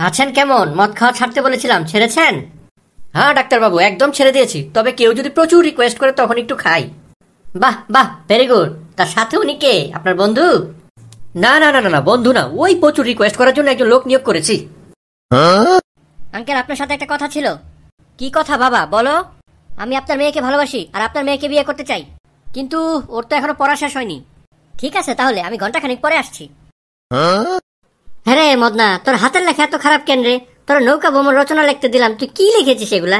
আছেন কেমন? মদ খাওয়া ছাড়তে বলেছিলাম, ছেড়েছেন? হ্যাঁ ডাক্তারবাবু, একদম ছেড়ে দিয়েছি। তবে কেউ যদি প্রচুর রিকোয়েস্ট করে তখন একটু খাই। বাহ বাহ, ভেরি গুড। তার সাথে উনি কে? আপনার বন্ধু? না না না না না, বন্ধু না, ওই প্রচুর রিকোয়েস্ট করার জন্য একজন লোক নিয়োগ করেছি। আঙ্কেল, আপনার সাথে একটা কথা ছিল। কি কথা বাবা, বলো। আমি আপনার মেয়েকে ভালোবাসি আর আপনার মেয়েকে বিয়ে করতে চাই। কিন্তু ওর তো এখনো পড়া শেষ হয়নি। ঠিক আছে, তাহলে আমি ঘন্টাখানিক পরে আসছি। হ্যাঁ রে মদনা, তোর হাতের লেখা এত খারাপ কেন রে? তোর নৌকা ভ্রমণ রচনা লিখতে দিলাম, তুই কি লিখেছিস এগুলা?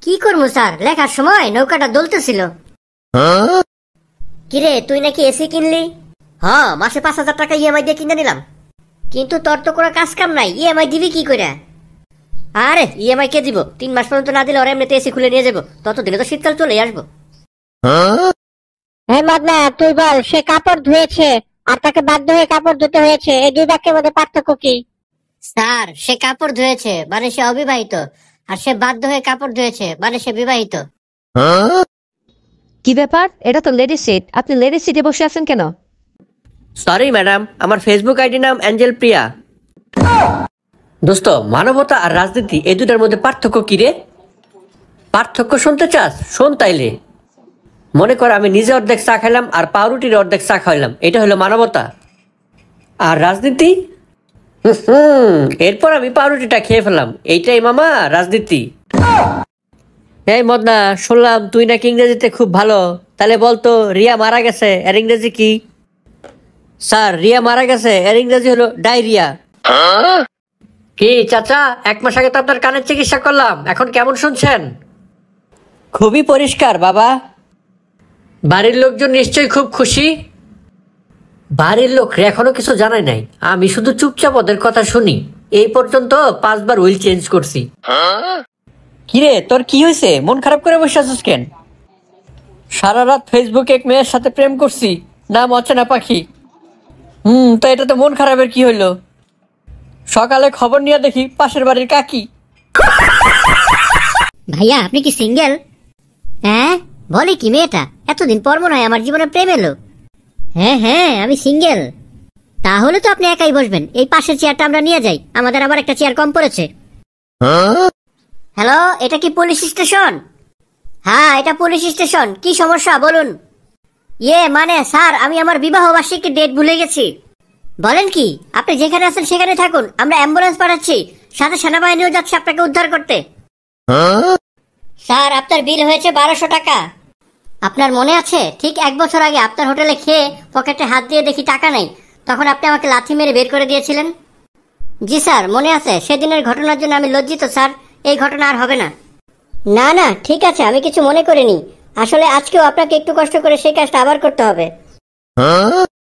কি করবো স্যার, লেখার সময় নৌকাটা দুলতেছিল। কিরে, তুই নাকি এসি কিনলি? হ্যাঁ, মাসে 5,000 টাকা ইএমআই দিয়ে কিনে নিলাম। কিন্তু তোর তো কোনো কাজ কাম নাই, ইএমআই দিবি কি করে? আরে ইএমআই কে দিব? 3 মাস পর্যন্ত না দিলে ওরা এমনিতে এসি খুলে নিয়ে যাবো, ততদিনে তো শীতকাল চলে আসবো। হ্যাঁ মদনা, তুই বল, সে কাপড় ধুয়েছে আর তাকে বাধ্য হয়ে কাপড় ধুতে হয়েছে, এই দুই বাক্যের মধ্যে পার্থক্য কি? স্যার, সে কাপড় ধুয়েছে মানে সে অবিবাহিত, আর সে বাধ্য হয়ে কাপড় ধুয়েছে মানে সে বিবাহিত। কি ব্যাপার? এটা তো লেডি সিট, আপনি লেডি সিটে বসে আছেন কেন? সরি ম্যাডাম, আমার ফেসবুক আইডি নাম অ্যাঞ্জেল প্রিয়া। দোস্ত, মানবতা আর রাজনীতি এই দুটার মধ্যে পার্থক্য কি রে? পার্থক্য শুনতে চাস? শোন তাইলে। মনে কর আমি নিজে অর্ধেক চা খাইলাম আর পাউরুটির অর্ধেক চা খাইলাম, এটা হলো মানবতা। আর রাজনীতি? এরপর আমি পাউরুটিটা খেয়ে ফেললাম, এইটাই মামা রাজনীতি। এই মদনা, শুনলাম তুই নাকি ইংরেজিতে খুব ভালো, তাহলে বলতো রিয়া মারা গেছে এর ইংরেজি কি? স্যার, রিয়া মারা গেছে এর ইংরেজি হলো ডায়রিয়া। কি চাচা, 1 মাস আগে তো আপনার কানের চিকিৎসা করলাম, এখন কেমন শুনছেন? খুবই পরিষ্কার বাবা। বাড়ির লোকজন নিশ্চয়ই খুব খুশি। বাড়ির লোক এখনো কিছু জানায় নাই, আমি শুধু চুপচাপ ওদের কথা শুনি। এই পর্যন্ত 5 বার হুইল চেঞ্জ করছি। কিরে, তোর কি হয়েছে? মন খারাপ করে বসে আছিস কেন? সারা রাত ফেসবুকে এক মেয়ের সাথে প্রেম করছি, নাম অচেনা পাখি। তো এটা তো মন খারাপের কি হইলো? সকালে খবর নিয়ে দেখি পাশের বাড়ির কাকি। ভাইয়া, আপনি কি সিঙ্গেল? হ্যাঁ, বলে কি মেয়েটা, এতদিন পর মনে হয় আমার জীবনে প্রেম এলো। হ্যাঁ হ্যাঁ, আমি সিঙ্গেল। তাহলে তো আপনি একাই বসবেন, এই পাশের চেয়ারটা আমরা নিয়ে যাই, আমাদের আবার একটা চেয়ার কম পড়েছে। হ্যালো, এটা কি পুলিশ স্টেশন? হ্যাঁ, এটা পুলিশ স্টেশন। কি সমস্যা বলুন? মানে স্যার, আমি আমার বিবাহ বার্ষিকীর ডেট ভুলে গেছি। বলেন কি? আপনি যেখানে আছেন সেখানে থাকুন, আমরা অ্যাম্বুলেন্স পাঠাচ্ছি, সাথে সেনাবাহিনীও যাচ্ছে আপনাকে উদ্ধার করতে। স্যার, আপনার বিল হয়েছে 1200 টাকা। আপনার মনে আছে, ঠিক 1 বছর আগে আপনার হোটেলে খেয়ে পকেটে হাত দিয়ে দেখি টাকা নাই, তখন আপনি আমাকে লাথি মেরে বের করে দিয়েছিলেন। জি স্যার, মনে আছে। সেদিনের ঘটনার জন্য আমি লজ্জিত স্যার, এই ঘটনা আর হবে না। না না, ঠিক আছে, আমি কিছু মনে করিনি। আসলে আজকেও আপনাকে একটু কষ্ট করে সেই কাজটা আবার করতে হবে।